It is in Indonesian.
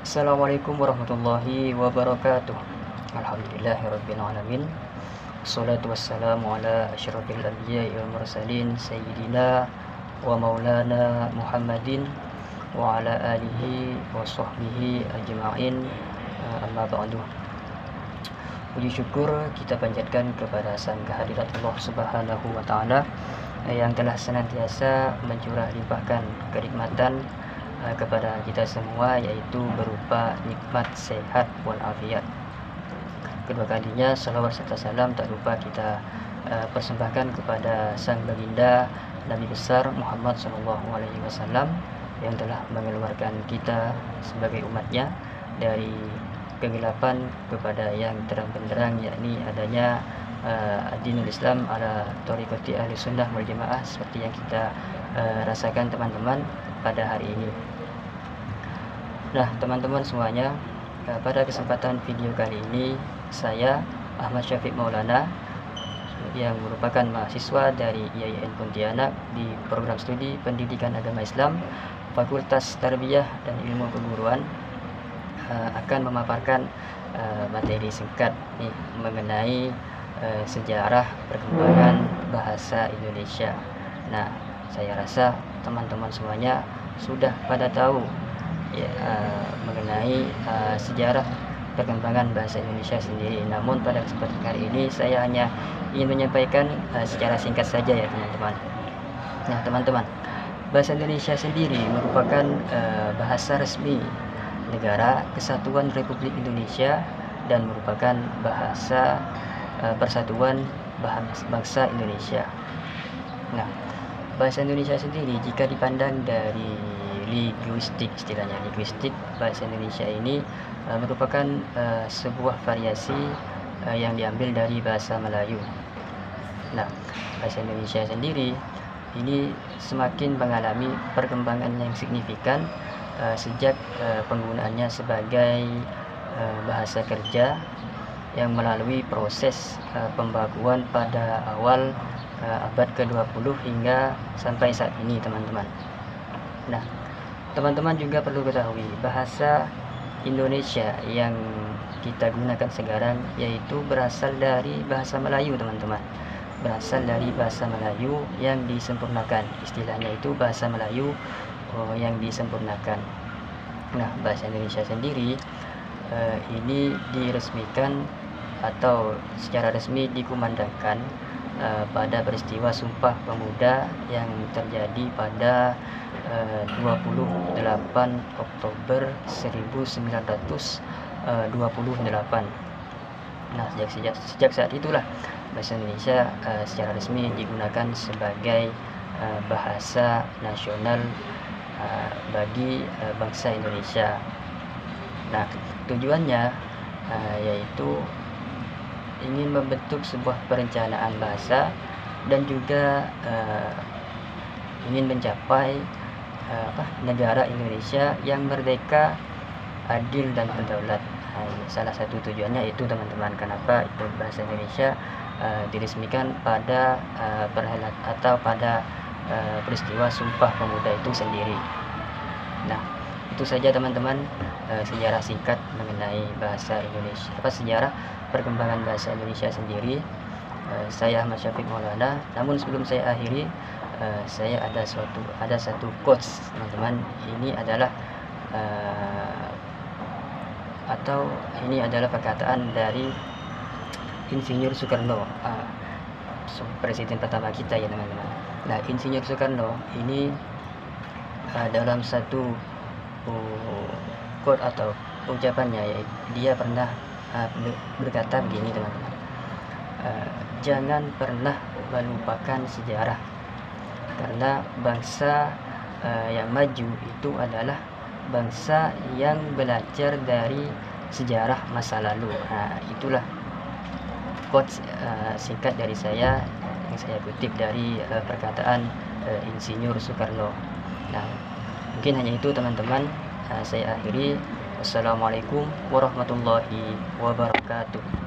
Assalamualaikum warahmatullahi wabarakatuh. Alhamdulillahirabbil alamin. Wassalatu wassalamu ala asyrafil anbiya'i wal mursalin sayyidina wa maulana Muhammadin wa ala alihi wa sahbihi ajma'in. Amma ba'du. Puji syukur kita panjatkan kepada Sang Kehadirat Allah Subhanahu wa taala yang telah senantiasa mencurah limpahkan kenikmatan kepada kita semua, yaitu berupa nikmat sehat walafiat. Kedua kalinya salawat serta salam tak lupa kita persembahkan kepada sang baginda Nabi besar Muhammad SAW yang telah mengeluarkan kita sebagai umatnya dari kegelapan kepada yang terang benderang, yakni adanya dinul Islam ala thariqati ahli sunnah wal jamaah seperti yang kita rasakan teman-teman pada hari ini. Nah teman-teman semuanya, pada kesempatan video kali ini saya Ahmad Syafiq Maulana yang merupakan mahasiswa dari IAIN Pontianak di program studi Pendidikan Agama Islam Fakultas Tarbiyah dan Ilmu Keguruan akan memaparkan materi singkat nih mengenai sejarah perkembangan bahasa Indonesia. Nah, saya rasa teman-teman semuanya sudah pada tahu ya, mengenai sejarah perkembangan bahasa Indonesia sendiri. Namun pada kesempatan kali ini saya hanya ingin menyampaikan secara singkat saja ya teman-teman. Nah teman-teman, bahasa Indonesia sendiri merupakan bahasa resmi Negara Kesatuan Republik Indonesia dan merupakan bahasa Persatuan Bangsa Indonesia. Nah, bahasa Indonesia sendiri jika dipandang dari linguistik, istilahnya linguistik, bahasa Indonesia ini merupakan sebuah variasi yang diambil dari bahasa Melayu. Nah, bahasa Indonesia sendiri ini semakin mengalami perkembangan yang signifikan sejak penggunaannya sebagai bahasa kerja yang melalui proses pembakuan pada awal abad ke-20 hingga sampai saat ini teman-teman. Nah, teman-teman juga perlu ketahui bahasa Indonesia yang kita gunakan sekarang yaitu berasal dari bahasa Melayu teman-teman. Berasal dari bahasa Melayu yang disempurnakan, istilahnya itu bahasa Melayu yang disempurnakan. Nah, bahasa Indonesia sendiri ini diresmikan atau secara resmi dikumandangkan pada peristiwa Sumpah Pemuda yang terjadi pada 28 Oktober 1928. Nah, sejak saat itulah bahasa Indonesia secara resmi digunakan sebagai bahasa nasional bagi bangsa Indonesia. Nah, tujuannya yaitu ingin membentuk sebuah perencanaan bahasa dan juga ingin mencapai negara Indonesia yang merdeka, adil dan berdaulat. Salah satu tujuannya itu teman-teman, kenapa itu bahasa Indonesia diresmikan pada perhelatan atau pada peristiwa Sumpah Pemuda itu sendiri. Nah, itu saja teman-teman sejarah singkat mengenai bahasa Indonesia, sejarah perkembangan bahasa Indonesia sendiri. Saya Ahmad Syafiq Maulana. Namun sebelum saya akhiri, saya ada satu quotes teman-teman. Ini adalah ini adalah perkataan dari Insinyur Soekarno, presiden pertama kita ya teman-teman. Nah, Insinyur Soekarno ini dalam satu quote atau ucapannya, yaitu dia pernah berkata begini teman-teman, jangan pernah melupakan sejarah, karena bangsa yang maju itu adalah bangsa yang belajar dari sejarah masa lalu. Nah, itulah quotes singkat dari saya yang saya kutip dari perkataan Insinyur Soekarno. Nah, mungkin hanya itu teman-teman. Saya akhiri. Wassalamualaikum warahmatullahi wabarakatuh.